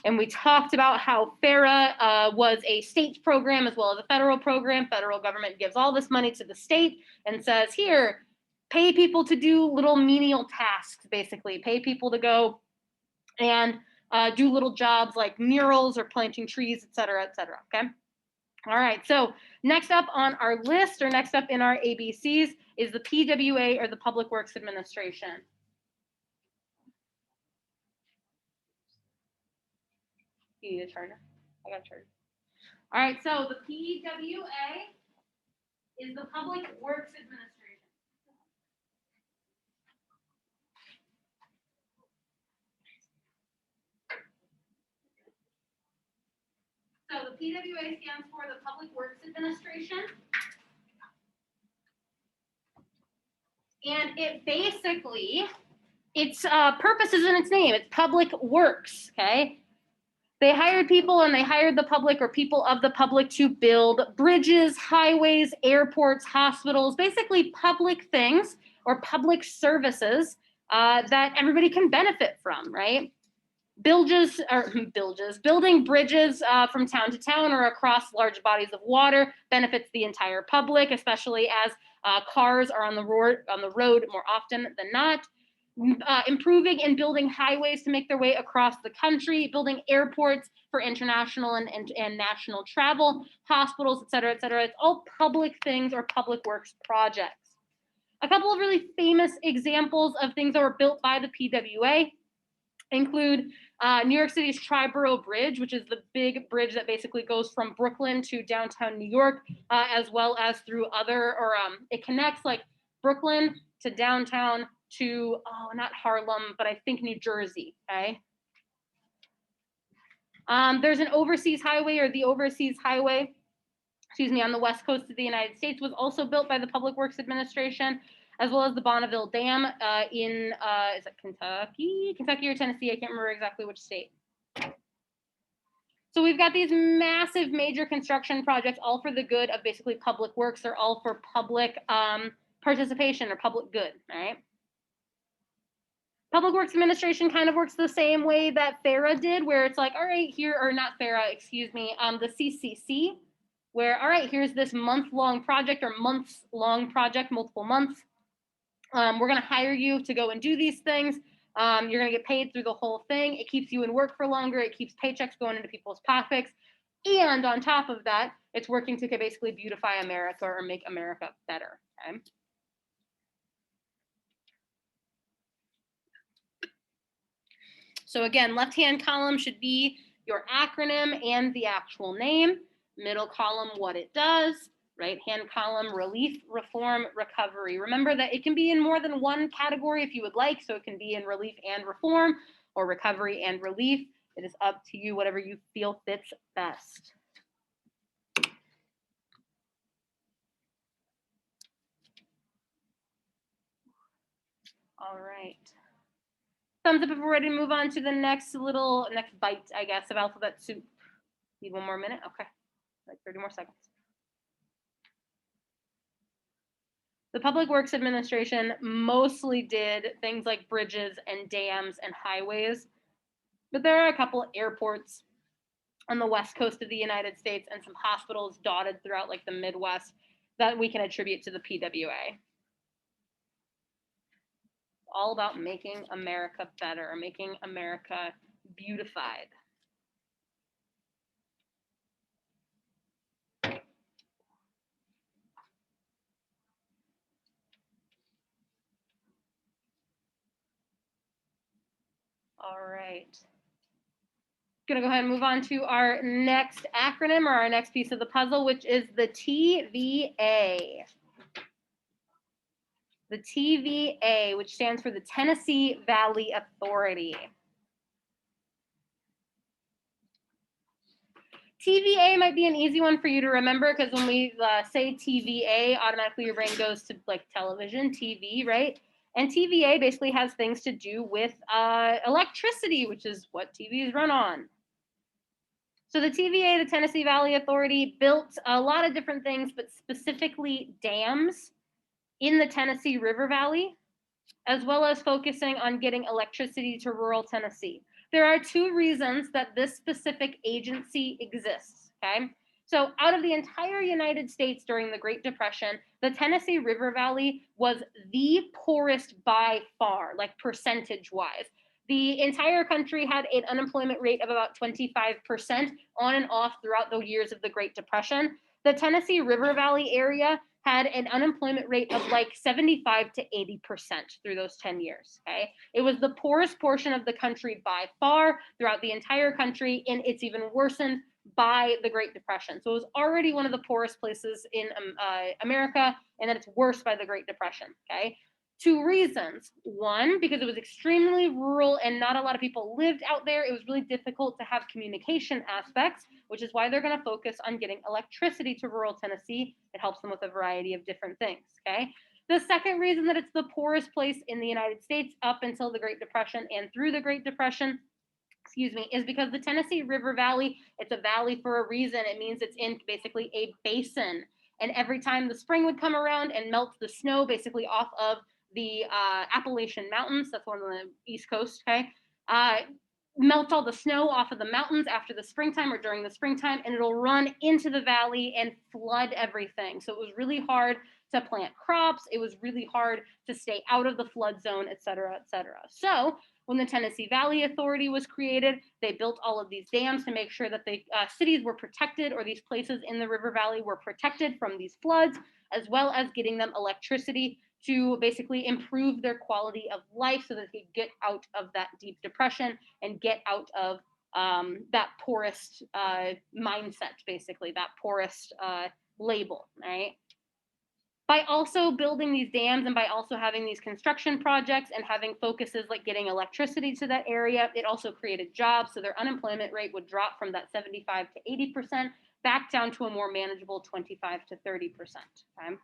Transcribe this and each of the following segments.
And we talked about how Farah was a state program as well as a federal program. Federal government gives all this money to the state and says, here, pay people to do little menial tasks, basically. Pay people to go and do little jobs like murals or planting trees, et cetera, okay? All right, so next up on our list, or next up in our ABCs, is the PWA, or the Public Works Administration. You need a charger? I got a charger. All right, so the PWA is the Public Works Administration. So the PWA stands for the Public Works Administration. And it basically, its purpose is in its name. It's public works, okay? They hired people, and they hired the public, or people of the public, to build bridges, highways, airports, hospitals, basically public things or public services that everybody can benefit from, right? Building bridges from town to town or across large bodies of water benefits the entire public, especially as cars are on the road more often than not. Improving and building highways to make their way across the country, building airports for international and national travel, hospitals, et cetera, et cetera. It's all public things or public works projects. A couple of really famous examples of things that were built by the PWA include New York City's Triborough Bridge, which is the big bridge that basically goes from Brooklyn to downtown New York, as well as through it connects like Brooklyn to downtown to, not Harlem, but I think New Jersey, okay? There's an overseas highway, or the Overseas Highway, on the west coast of the United States, was also built by the Public Works Administration, as well as the Bonneville Dam in, is it Kentucky or Tennessee? I can't remember exactly which state. So we've got these massive major construction projects, all for the good of basically public works. They're all for public participation or public good, all right? Public Works Administration kind of works the same way that Farah did, where it's like, all right, here, or not Farah, excuse me, the CCC, where, all right, here's this month-long project or months-long project, multiple months. We're going to hire you to go and do these things. You're going to get paid through the whole thing. It keeps you in work for longer. It keeps paychecks going into people's pockets. And on top of that, it's working to basically beautify America or make America better, okay? So again, left-hand column should be your acronym and the actual name. Middle column, what it does. Right-hand column, relief, reform, recovery. Remember that it can be in more than one category if you would like. So it can be in relief and reform, or recovery and relief. It is up to you, whatever you feel fits best. All right. Thumbs up if we're ready to move on to the next bite, I guess, of alphabet soup. Need one more minute? Okay, like 30 more seconds. The Public Works Administration mostly did things like bridges and dams and highways, but there are a couple airports on the west coast of the United States and some hospitals dotted throughout like the Midwest that we can attribute to the PWA. All about making America better, making America beautified. All right. Gonna go ahead and move on to our next acronym, or our next piece of the puzzle, which is the TVA. The TVA, which stands for the Tennessee Valley Authority. TVA might be an easy one for you to remember, because when we say TVA, automatically your brain goes to like television, TV, right? And TVA basically has things to do with electricity, which is what TVs run on. So the TVA, the Tennessee Valley Authority, built a lot of different things, but specifically dams in the Tennessee River Valley, as well as focusing on getting electricity to rural Tennessee. There are two reasons that this specific agency exists, okay? So out of the entire United States during the Great Depression, the Tennessee River Valley was the poorest by far, like percentage-wise. The entire country had an unemployment rate of about 25% on and off throughout the years of the Great Depression. The Tennessee River Valley area had an unemployment rate of like 75 to 80% through those 10 years, okay? It was the poorest portion of the country by far throughout the entire country, and it's even worsened by the Great Depression. So it was already one of the poorest places in America, and then it's worse by the Great Depression, okay? Two reasons. One, because it was extremely rural and not a lot of people lived out there. It was really difficult to have communication aspects, which is why they're going to focus on getting electricity to rural Tennessee. It helps them with a variety of different things, okay? The second reason that it's the poorest place in the United States up until the Great Depression and through the Great Depression, is because the Tennessee River Valley, it's a valley for a reason. It means it's in basically a basin. And every time the spring would come around and melt the snow basically off of the Appalachian Mountains, that's one on the East Coast, okay? Melt all the snow off of the mountains after the springtime or during the springtime, and it'll run into the valley and flood everything. So it was really hard to plant crops. It was really hard to stay out of the flood zone, et cetera, et cetera. So when the Tennessee Valley Authority was created, they built all of these dams to make sure that the cities were protected, or these places in the river valley were protected from these floods, as well as getting them electricity to basically improve their quality of life so that they could get out of that deep depression and get out of that poorest mindset, basically, that poorest label, right? By also building these dams and by also having these construction projects and having focuses like getting electricity to that area, it also created jobs. So their unemployment rate would drop from that 75 to 80% back down to a more manageable 25 to 30%. Okay?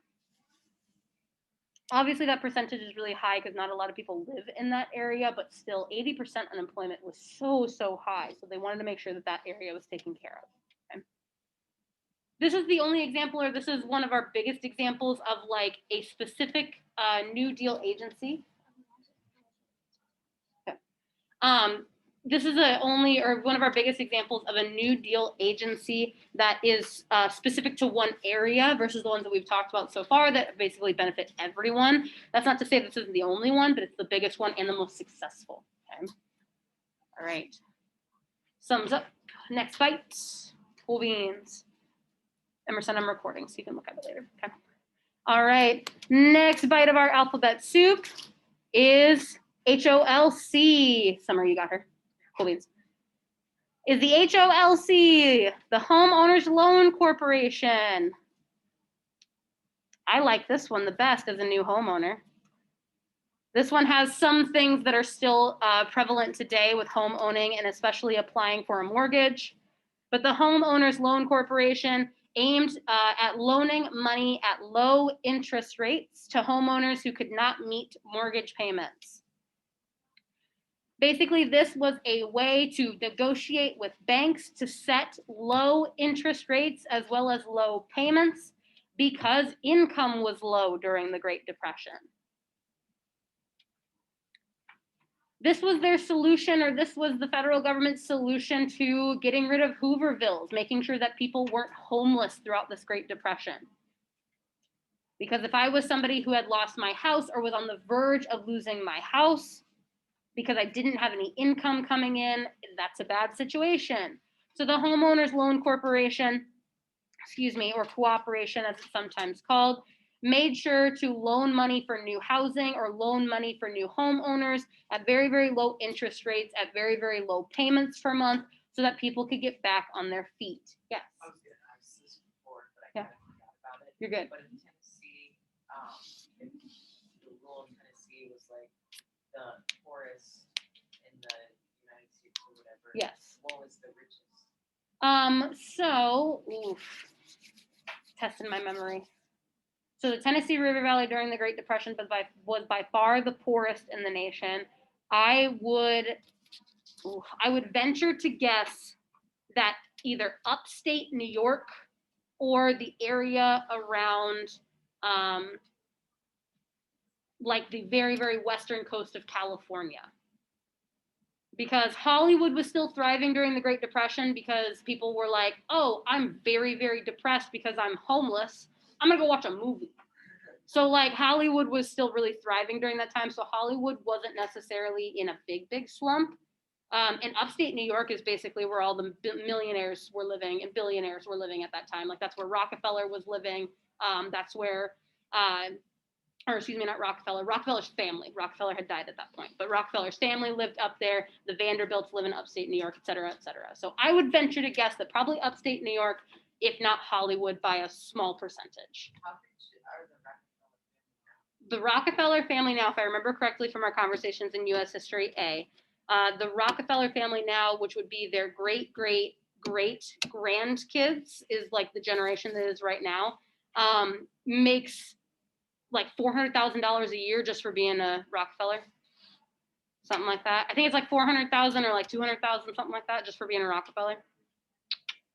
Obviously, that percentage is really high because not a lot of people live in that area, but still 80% unemployment was so high. So they wanted to make sure that that area was taken care of. Okay? This is the only example, or this is one of our biggest examples of like a specific New Deal agency. Okay. This is one of our biggest examples of a New Deal agency that is specific to one area versus the ones that we've talked about so far that basically benefit everyone. That's not to say this isn't the only one, but it's the biggest one and the most successful. Okay. All right. Sums up. Next bite. Cool beans. Emerson, I'm recording, so you can look at it later. Okay. All right. Next bite of our alphabet soup is HOLC. Summer, you got her. Cool beans. Is the HOLC, the Homeowners Loan Corporation. I like this one the best as a new homeowner. This one has some things that are still prevalent today with home owning and especially applying for a mortgage. But the Homeowners Loan Corporation aimed at loaning money at low interest rates to homeowners who could not meet mortgage payments. Basically, this was a way to negotiate with banks to set low interest rates as well as low payments because income was low during the Great Depression. This was their solution, or this was the federal government's solution to getting rid of Hoovervilles, making sure that people weren't homeless throughout this Great Depression. Because if I was somebody who had lost my house or was on the verge of losing my house because I didn't have any income coming in, that's a bad situation. So the Homeowners Loan Corporation, or cooperation as it's sometimes called, made sure to loan money for new housing or loan money for new homeowners at very, very low interest rates, at very, very low payments per month, so that people could get back on their feet. Yes. I was going to ask this before, but I kind of forgot about it. You're good. But in Tennessee, the rule in Tennessee was like the poorest in the United States or whatever. Yes. What was the richest? Testing my memory. So the Tennessee River Valley during the Great Depression was by far the poorest in the nation. I would venture to guess that either upstate New York or the area around like the very, very western coast of California. because Hollywood was still thriving during the Great Depression because people were like, oh, I'm very, very depressed because I'm homeless. I'm gonna go watch a movie. So like Hollywood was still really thriving during that time. So Hollywood wasn't necessarily in a big, big slump. And upstate New York is basically where all the millionaires were living and billionaires were living at that time. Like that's where Rockefeller was living. That's where, or excuse me, not Rockefeller, Rockefeller's family. Rockefeller had died at that point, but Rockefeller's family lived up there. The Vanderbilts live in upstate New York, et cetera, et cetera. So I would venture to guess that probably upstate New York, if not Hollywood, by a small percentage. How rich are The Rockefeller family now, if I remember correctly from our conversations in U.S. History A, the Rockefeller family now, which would be their great, great, great grandkids, is like the generation that is right now, makes like $400,000 a year just for being a Rockefeller, something like that. I think it's like 400,000 or like 200,000, something like that, just for being a Rockefeller.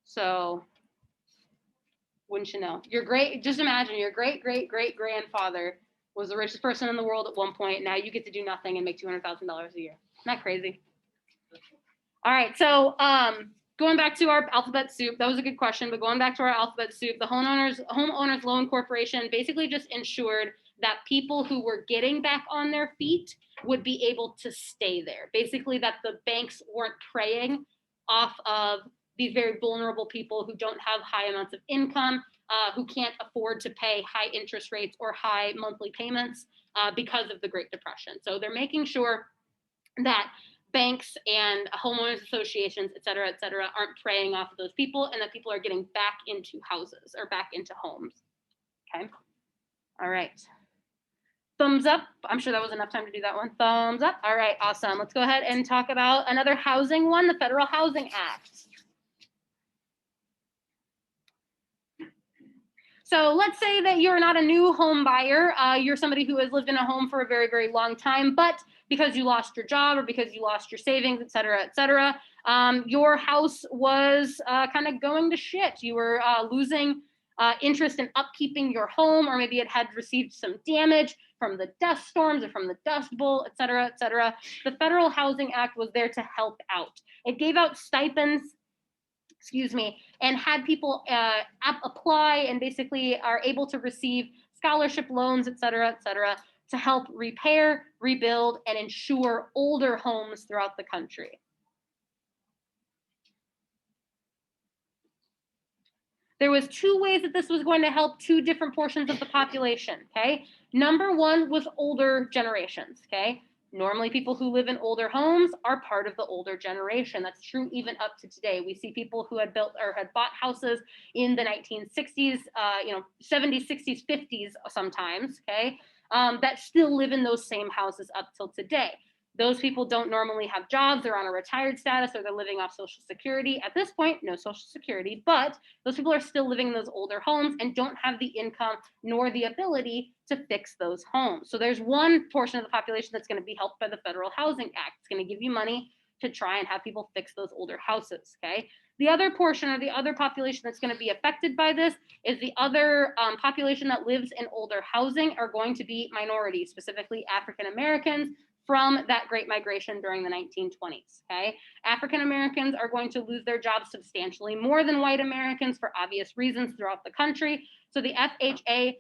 So, wouldn't you know? Just imagine your great, great, great grandfather was the richest person in the world at one point. Now you get to do nothing and make $200,000 a year. Isn't that crazy? All right, so going back to our alphabet soup, that was a good question, but going back to our alphabet soup, the Homeowners Loan Corporation basically just ensured that people who were getting back on their feet would be able to stay there. Basically that the banks weren't preying off of these very vulnerable people who don't have high amounts of income, who can't afford to pay high interest rates or high monthly payments because of the Great Depression. So they're making sure that banks and homeowners associations, et cetera, aren't preying off of those people and that people are getting back into houses or back into homes. Okay. All right. Thumbs up. I'm sure that was enough time to do that one. Thumbs up. All right. Awesome. Let's go ahead and talk about another housing one, the Federal Housing Act. So let's say that you're not a new home buyer. You're somebody who has lived in a home for a very, very long time, but because you lost your job or because you lost your savings, et cetera, your house was kind of going to shit. You were losing interest in upkeeping your home, or maybe it had received some damage from the dust storms or from the dust bowl, et cetera. The Federal Housing Act was there to help out. It gave out stipends, and had people apply and basically are able to receive scholarship loans, et cetera, to help repair, rebuild, and insure older homes throughout the country. There was two ways that this was going to help two different portions of the population, okay? Number one was older generations, okay? Normally people who live in older homes are part of the older generation. That's true even up to today. We see people who had built or had bought houses in the 1960s, 70s, 60s, 50s sometimes, okay? That still live in those same houses up till today. Those people don't normally have jobs, they're on a retired status, or they're living off Social Security. At this point, no Social Security, but those people are still living in those older homes and don't have the income nor the ability to fix those homes. So there's one portion of the population that's going to be helped by the Federal Housing Act. It's going to give you money to try and have people fix those older houses, okay? The other portion or the other population that's going to be affected by this is the other population that lives in older housing are going to be minorities, specifically African Americans, from that Great Migration during the 1920s, okay? African Americans are going to lose their jobs substantially more than white Americans for obvious reasons throughout the country. So the FHA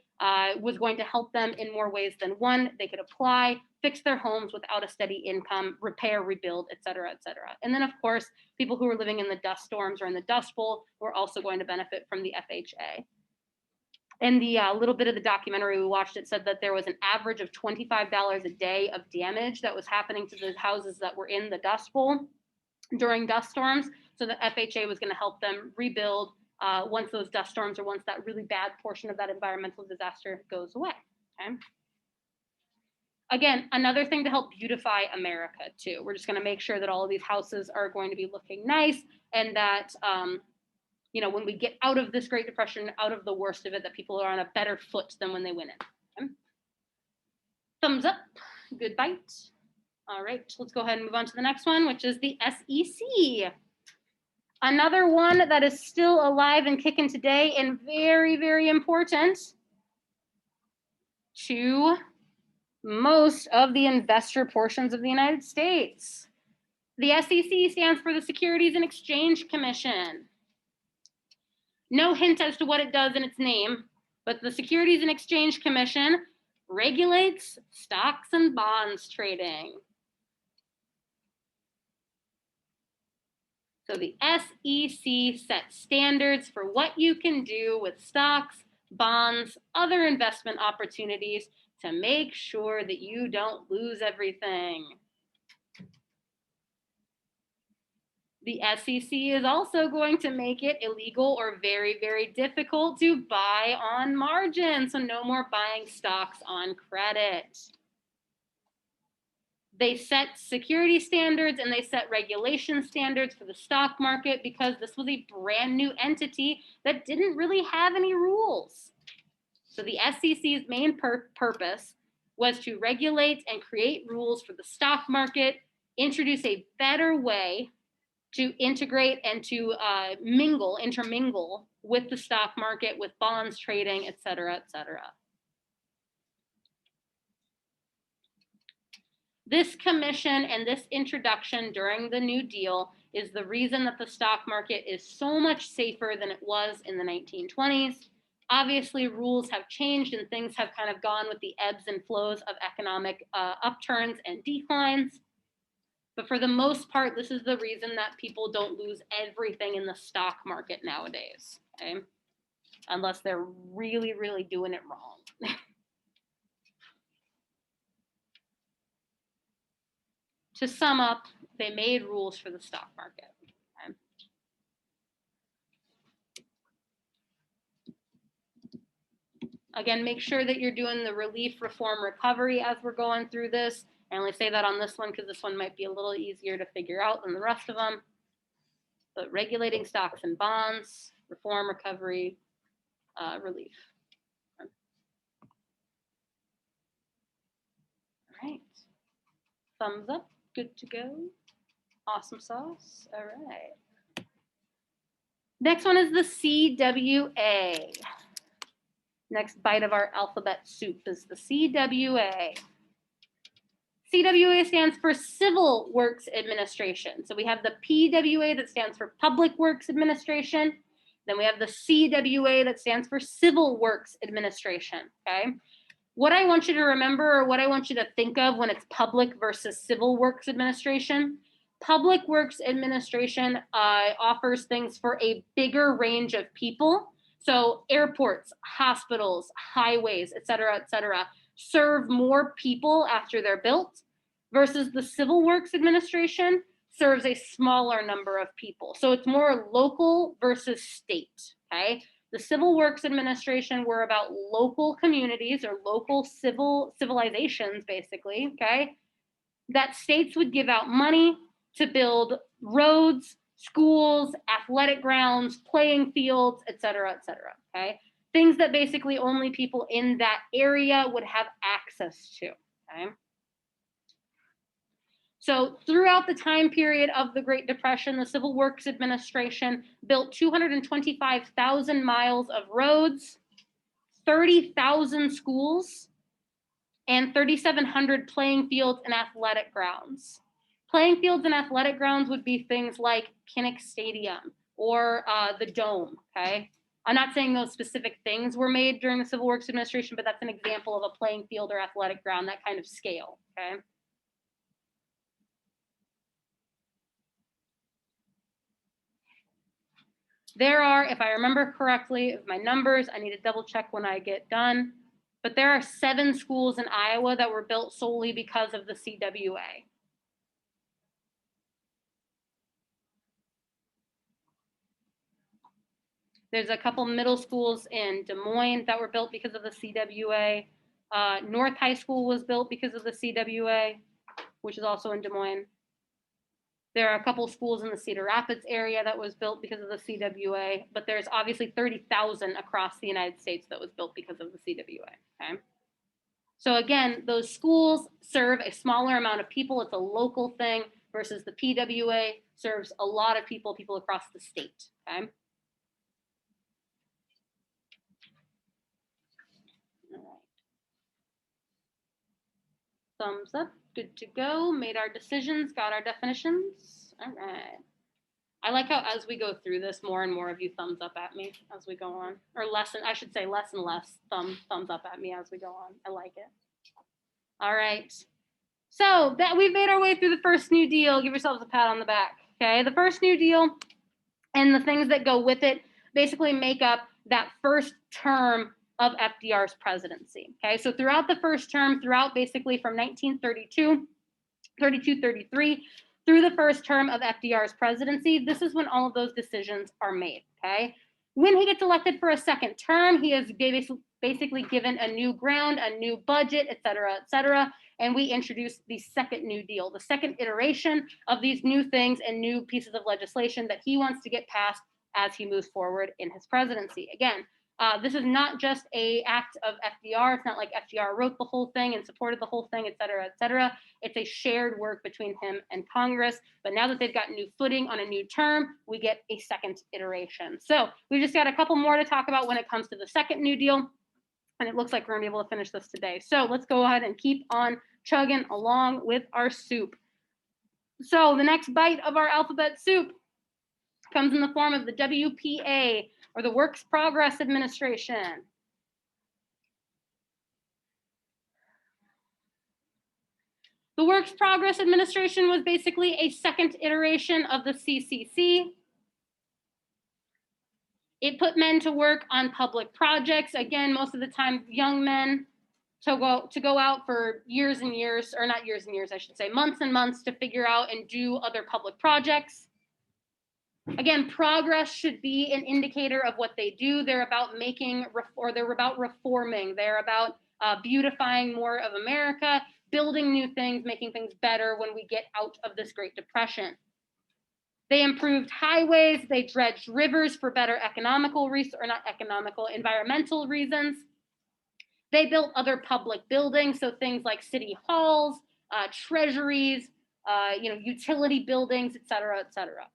was going to help them in more ways than one. They could apply, fix their homes without a steady income, repair, rebuild, et cetera, et cetera. And then of course, people who were living in the dust storms or in the Dust Bowl were also going to benefit from the FHA. In the little bit of the documentary we watched, it said that there was an average of $25 a day of damage that was happening to the houses that were in the Dust Bowl during dust storms. So the FHA was going to help them rebuild once those dust storms or once that really bad portion of that environmental disaster goes away. Okay. Again, another thing to help beautify America too. We're just going to make sure that all of these houses are going to be looking nice, and that when we get out of this Great Depression, out of the worst of it, that people are on a better foot than when they went in. Okay. Thumbs up, good bite. All right, let's go ahead and move on to the next one, which is the SEC. Another one that is still alive and kicking today and very, very important to most of the investor portions of the United States. The SEC stands for the Securities and Exchange Commission. No hint as to what it does in its name, but the Securities and Exchange Commission regulates stocks and bonds trading. So the SEC sets standards for what you can do with stocks, bonds, other investment opportunities to make sure that you don't lose everything. The SEC is also going to make it illegal or very, very difficult to buy on margin. So no more buying stocks on credit. They set security standards and they set regulation standards for the stock market because this was a brand new entity that didn't really have any rules. So the SEC's main purpose was to regulate and create rules for the stock market, introduce a better way to integrate and to intermingle with the stock market, with bonds trading, et cetera, et cetera. This commission and this introduction during the New Deal is the reason that the stock market is so much safer than it was in the 1920s. Obviously, rules have changed and things have kind of gone with the ebbs and flows of economic upturns and declines. But for the most part, this is the reason that people don't lose everything in the stock market nowadays, okay? Unless they're really, really doing it wrong. To sum up, they made rules for the stock market. Okay? Again, make sure that you're doing the relief, reform, recovery as we're going through this. I only say that on this one because this one might be a little easier to figure out than the rest of them. But regulating stocks and bonds, reform, recovery, relief. Okay. All right. Thumbs up. Good to go. Awesome sauce. All right. Next one is the CWA. Next bite of our alphabet soup is the CWA. CWA stands for Civil Works Administration. So we have the PWA that stands for Public Works Administration. Then we have the CWA that stands for Civil Works Administration, okay? What I want you to remember, or what I want you to think of when it's public versus Civil Works Administration, Public Works Administration offers things for a bigger range of people. So airports, hospitals, highways, et cetera, serve more people after they're built, versus the Civil Works Administration serves a smaller number of people. So it's more local versus state, okay? The Civil Works Administration were about local communities or local civilizations, basically, okay? That states would give out money to build roads, schools, athletic grounds, playing fields, et cetera, okay? Things that basically only people in that area would have access to, okay? So throughout the time period of the Great Depression, the Civil Works Administration built 225,000 miles of roads, 30,000 schools, and 3,700 playing fields and athletic grounds. Playing fields and athletic grounds would be things like Kinnick Stadium or the Dome, okay? I'm not saying those specific things were made during the Civil Works Administration, but that's an example of a playing field or athletic ground, that kind of scale, okay? There are, if I remember correctly, my numbers, I need to double check when I get done, but there are 7 schools in Iowa that were built solely because of the CWA. There's a couple middle schools in Des Moines that were built because of the CWA. North High School was built because of the CWA, which is also in Des Moines. There are a couple schools in the Cedar Rapids area that was built because of the CWA, but there's obviously 30,000 across the United States that was built because of the CWA, okay? So again, those schools serve a smaller amount of people. It's a local thing versus the PWA serves a lot of people across the state, okay? All right. Thumbs up, Good to go. Made our decisions, got our definitions. All right. I like how as we go through this, more and more of you thumbs up at me as we go on. Or less, I should say less and less thumbs up at me as we go on. I like it. All right. So that we've made our way through the first New Deal. Give yourselves a pat on the back. Okay. The first New Deal and the things that go with it basically make up that first term of FDR's presidency. Okay. So throughout the first term, throughout basically from 1932, 33, through the first term of FDR's presidency, this is when all of those decisions are made, okay? When he gets elected for a second term, he is basically given a new ground, a new budget, et cetera, and we introduce the second New Deal, the second iteration of these new things and new pieces of legislation that he wants to get passed as he moves forward in his presidency. Again, this is not just an act of FDR. It's not like FDR wrote the whole thing and supported the whole thing, et cetera, et cetera. It's a shared work between him and Congress. But now that they've got new footing on a new term, we get a second iteration. So we just got a couple more to talk about when it comes to the second New Deal. And it looks like we're gonna be able to finish this today. So let's go ahead and keep on chugging along with our soup. So the next bite of our alphabet soup comes in the form of the WPA, or the Works Progress Administration. The Works Progress Administration was basically a second iteration of the CCC. It put men to work on public projects. Again, most of the time, young men to go out for years and years, or not years and years, I should say, months and months to figure out and do other public projects. Again, progress should be an indicator of what they do. They're about making, or they're about reforming. They're about beautifying more of America, building new things, making things better when we get out of this Great Depression. They improved highways. They dredged rivers for better environmental reasons. They built other public buildings, so things like city halls, treasuries, utility buildings, et cetera, et cetera.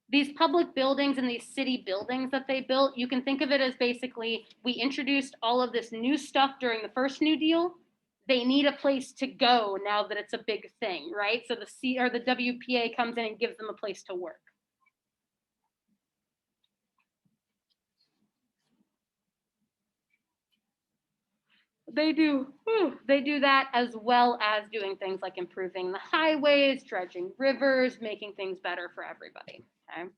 These public buildings and these city buildings that they built, you can think of it as basically, we introduced all of this new stuff during the first New Deal. They need a place to go now that it's a big thing, right? So the WPA comes in and gives them a place to work. They do that as well as doing things like improving the highways, dredging rivers, making things better for everybody, okay?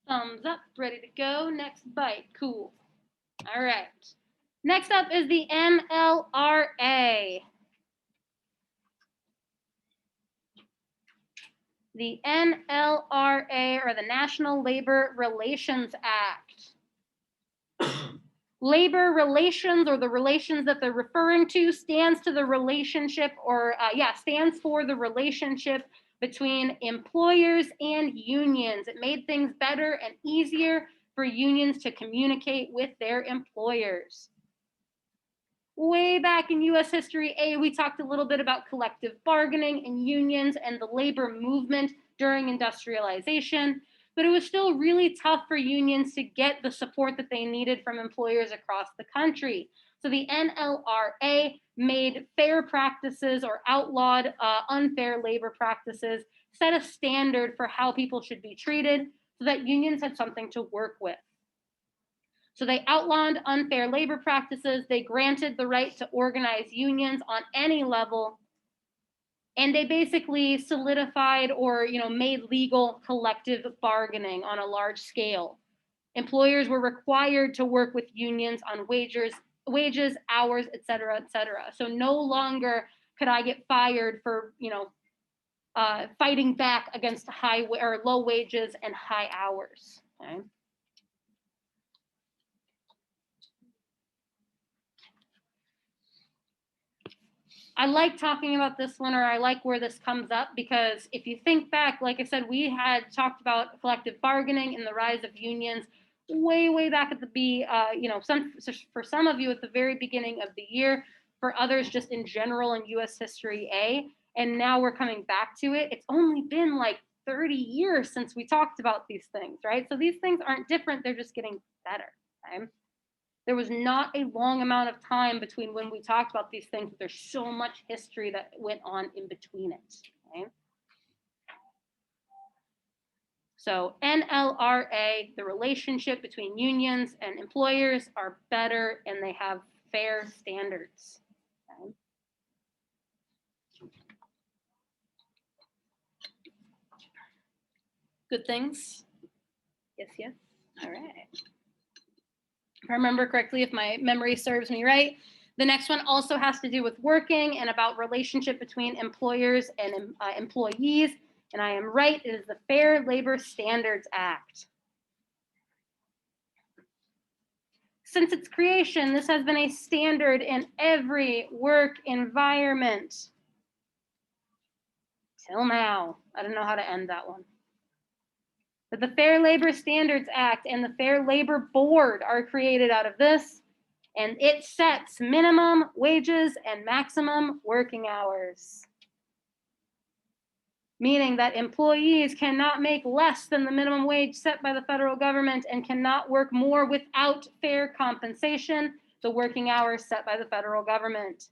Thumbs up, ready to go. Next bite, cool. All right. Next up is the NLRA. The NLRA, or the National Labor Relations Act. Labor relations, or the relations that they're referring to, stands for the relationship between employers and unions. It made things better and easier for unions to communicate with their employers. Way back in US history, we talked a little bit about collective bargaining and unions and the labor movement during industrialization, but it was still really tough for unions to get the support that they needed from employers across the country. So the NLRA made fair practices, or outlawed unfair labor practices, set a standard for how people should be treated so that unions had something to work with. So they outlawed unfair labor practices, they granted the right to organize unions on any level, and they basically solidified or made legal collective bargaining on a large scale. Employers were required to work with unions on wages, hours, et cetera, et cetera. So no longer could I get fired for fighting back against high or low wages and high hours. Okay. I like talking about this one, or I like where this comes up, because if you think back, like I said, we had talked about collective bargaining and the rise of unions way back at the for some of you at the very beginning of the year, for others just in general in US history A, and now we're coming back to it. It's only been like 30 years since we talked about these things, right? So these things aren't different, they're just getting better, okay? There was not a long amount of time between when we talked about these things, but there's so much history that went on in between it, okay? So NLRA, the relationship between unions and employers are better, and they have fair standards, okay? Good things? Yes. All right. If I remember correctly, if my memory serves me right, the next one also has to do with working and about relationship between employers and employees. And I am right, it is the Fair Labor Standards Act. Since its creation, this has been a standard in every work environment. Till now. I don't know how to end that one. But the Fair Labor Standards Act and the Fair Labor Board are created out of this, and it sets minimum wages and maximum working hours, meaning that employees cannot make less than the minimum wage set by the federal government and cannot work more without fair compensation, the working hours set by the federal government.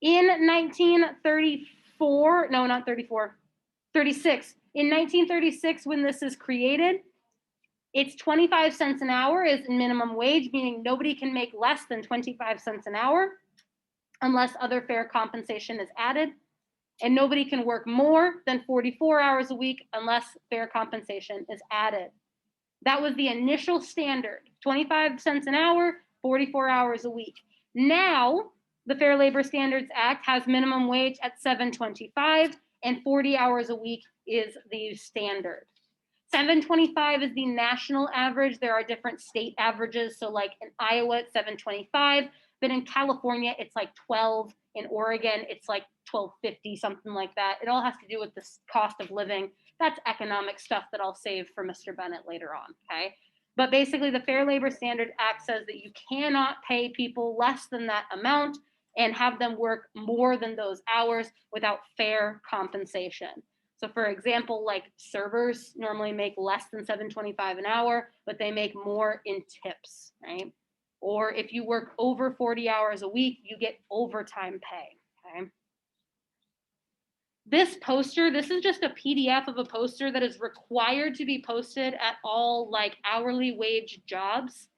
In 1934, no, not 34, 36. In 1936, when this is created, it's 25 cents an hour is minimum wage, meaning nobody can make less than 25 cents an hour unless other fair compensation is added. And nobody can work more than 44 hours a week unless fair compensation is added. That was the initial standard, 25 cents an hour, 44 hours a week. Now, the Fair Labor Standards Act has minimum wage at $7.25, and 40 hours a week is the standard. $7.25 is the national average. There are different state averages. So like in Iowa, it's $7.25, but in California, it's like 12. In Oregon, it's like $12.50, something like that. It all has to do with the cost of living. That's economic stuff that I'll save for Mr. Bennett later on, okay? But basically, the Fair Labor Standard Act says that you cannot pay people less than that amount and have them work more than those hours without fair compensation. So for example, like servers normally make less than $7.25 an hour, but they make more in tips, right? Or if you work over 40 hours a week, you get overtime pay, okay? This poster, this is just a PDF of a poster that is required to be posted at all like hourly wage jobs.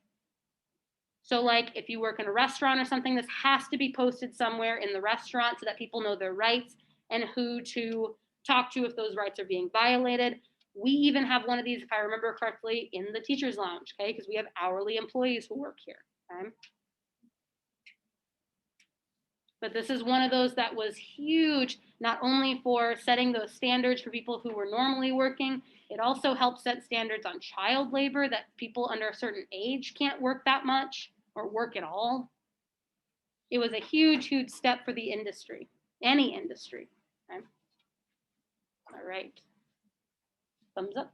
So like if you work in a restaurant or something, this has to be posted somewhere in the restaurant so that people know their rights and who to talk to if those rights are being violated. We even have one of these, if I remember correctly, in the teacher's lounge, okay? Because we have hourly employees who work here, okay? But this is one of those that was huge, not only for setting those standards for people who were normally working, it also helped set standards on child labor, that people under a certain age can't work that much or work at all. It was a huge step for the industry, any industry. Okay? All right. Thumbs up.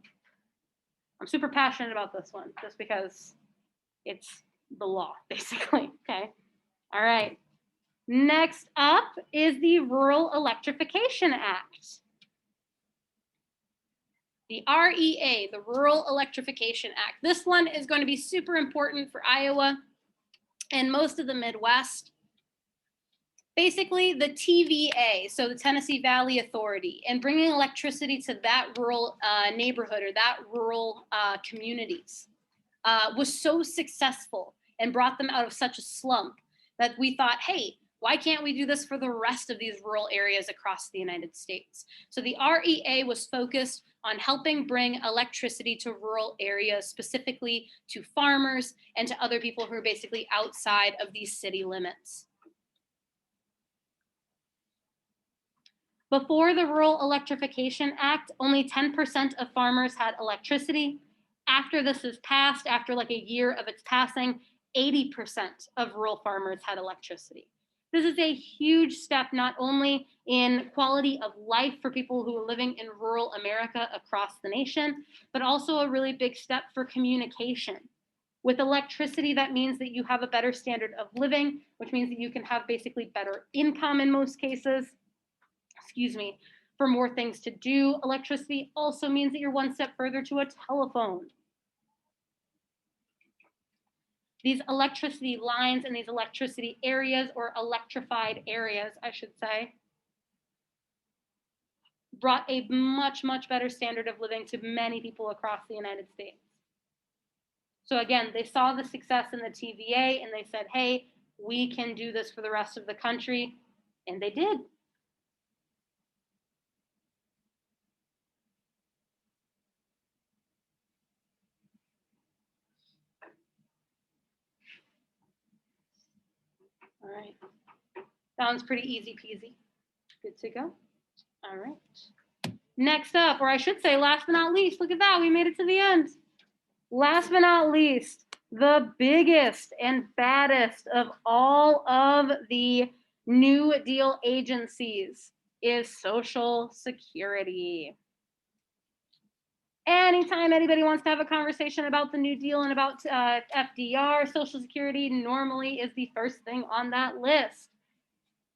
I'm super passionate about this one just because it's the law, basically. Okay. All right. Next up is the Rural Electrification Act. The REA, the Rural Electrification Act. This one is going to be super important for Iowa and most of the Midwest. Basically, the TVA, so the Tennessee Valley Authority, and bringing electricity to that rural neighborhood or that rural communities was so successful and brought them out of such a slump that we thought, hey, why can't we do this for the rest of these rural areas across the United States? So the REA was focused on helping bring electricity to rural areas, specifically to farmers and to other people who are basically outside of these city limits. Before the Rural Electrification Act, only 10% of farmers had electricity. After this is passed, after like a year of its passing, 80% of rural farmers had electricity. This is a huge step, not only in quality of life for people who are living in rural America across the nation, but also a really big step for communication. With electricity, that means that you have a better standard of living, which means that you can have basically better income in most cases, for more things to do. Electricity also means that you're one step further to a telephone. These electricity lines and these electricity areas, or electrified areas, I should say, brought a much, much better standard of living to many people across the United States. So again, they saw the success in the TVA and they said, hey, we can do this for the rest of the country, and they did. All right. That one's pretty easy peasy. Good to go. All right. Next up, or I should say last but not least, look at that, we made it to the end. Last but not least, the biggest and baddest of all of the New Deal agencies is Social Security. Anytime anybody wants to have a conversation about the New Deal and about FDR, Social Security normally is the first thing on that list.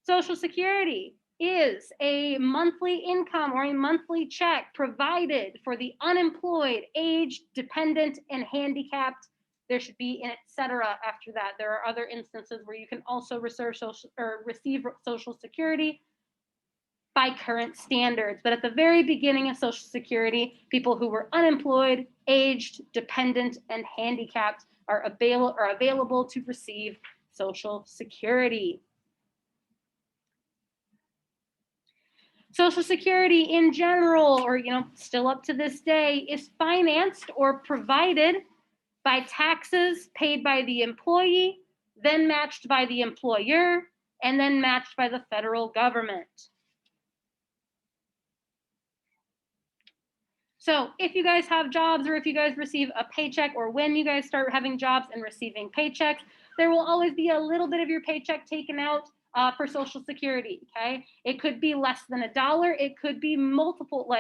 Social Security is a monthly income or a monthly check provided for the unemployed, aged, dependent, and handicapped. There should be an etc. after that. There are other instances where you can also receive Social Security by current standards. But at the very beginning of Social Security, people who were unemployed, aged, dependent, and handicapped are available to receive Social Security. Social Security in general, or still up to this day, is financed or provided by taxes paid by the employee, then matched by the employer, and then matched by the federal government. So if you guys have jobs, or if you guys receive a paycheck, or when you guys start having jobs and receiving paychecks, there will always be a little bit of your paycheck taken out for Social Security, okay? It could be less than $1. It could be multiple,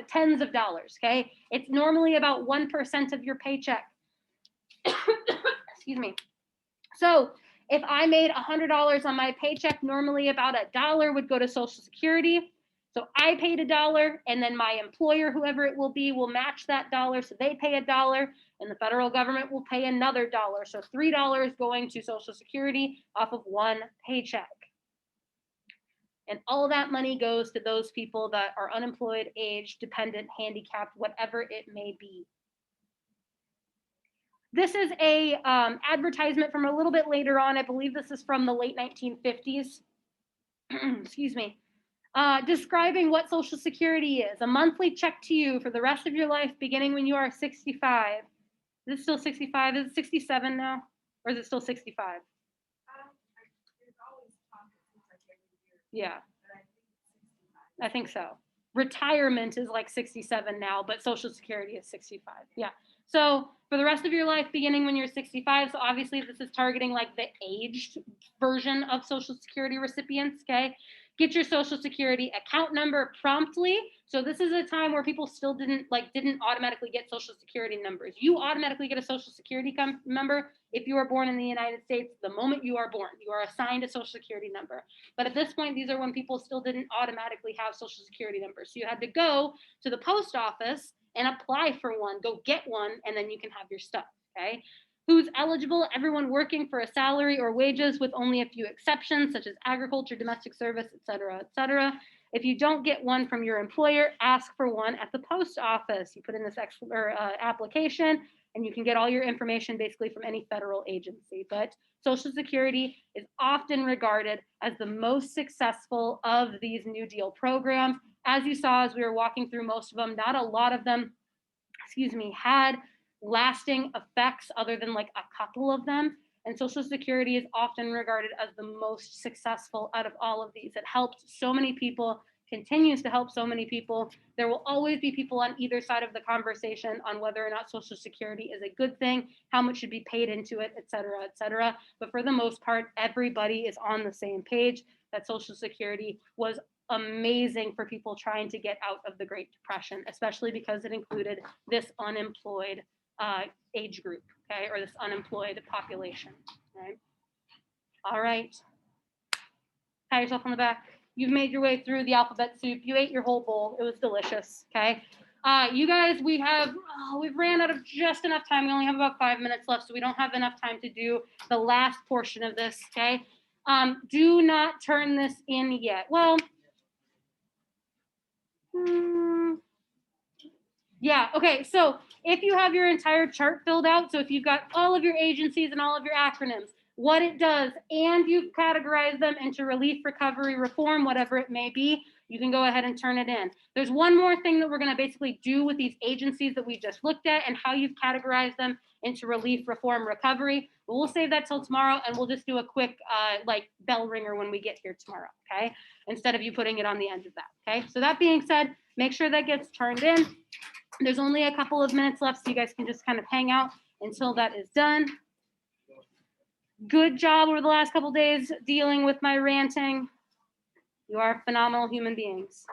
tens of dollars, okay? It's normally about 1% of your paycheck. Excuse me. So if I made $100 on my paycheck, normally about $1 would go to Social Security. So I paid $1, and then my employer, whoever it will be, will match that dollar. So they pay $1, and the federal government will pay another $1. So $3 going to Social Security off of one paycheck. And all that money goes to those people that are unemployed, aged, dependent, handicapped, whatever it may be. This is a advertisement from a little bit later on. I believe this is from the late 1950s. Excuse me. Describing what Social Security is. A monthly check to you for the rest of your life, beginning when you are 65. Is it still 65? Is it 67 now? Or is it still 65? Yeah. I think so. Retirement is like 67 now, but Social Security is 65. Yeah. So for the rest of your life, beginning when you're 65, so obviously this is targeting like the aged version of Social Security recipients, okay? Get your Social Security account number promptly. So this is a time where people still didn't automatically get Social Security numbers. You automatically get a Social Security number if you are born in the United States. The moment you are born, you are assigned a Social Security number. But at this point, these are when people still didn't automatically have Social Security numbers. So you had to go to the post office and apply for one, go get one, and then you can have your stuff, okay? Who's eligible? Everyone working for a salary or wages, with only a few exceptions, such as agriculture, domestic service, et cetera, et cetera. If you don't get one from your employer, ask for one at the post office. You put in this application, and you can get all your information basically from any federal agency. But Social Security is often regarded as the most successful of these New Deal programs. As you saw as we were walking through most of them, not a lot of them, had lasting effects other than like a couple of them. And Social Security is often regarded as the most successful out of all of these. It helped so many people continues to help so many people. There will always be people on either side of the conversation on whether or not Social Security is a good thing, how much should be paid into it, et cetera, et cetera. But for the most part, everybody is on the same page that Social Security was amazing for people trying to get out of the Great Depression, especially because it included this unemployed age group, okay, or this unemployed population, right? All right. Pat yourself on the back. You've made your way through the alphabet soup. You ate your whole bowl. It was delicious, okay? You guys, we've ran out of just enough time. We only have about 5 minutes left, so we don't have enough time to do the last portion of this, okay? Do not turn this in yet. Well, yeah, okay, so if you have your entire chart filled out, so if you've got all of your agencies and all of your acronyms, what it does, and you've categorized them into relief, recovery, reform, whatever it may be, you can go ahead and turn it in. There's one more thing that we're gonna basically do with these agencies that we just looked at and how you've categorized them into relief, reform, recovery. But we'll save that till tomorrow, and we'll just do a quick like bell ringer when we get here tomorrow, okay? Instead of you putting it on the end of that, okay? So that being said, make sure that gets turned in. There's only a couple of minutes left, so you guys can just kind of hang out until that is done. Good job over the last couple days dealing with my ranting. You are phenomenal human beings.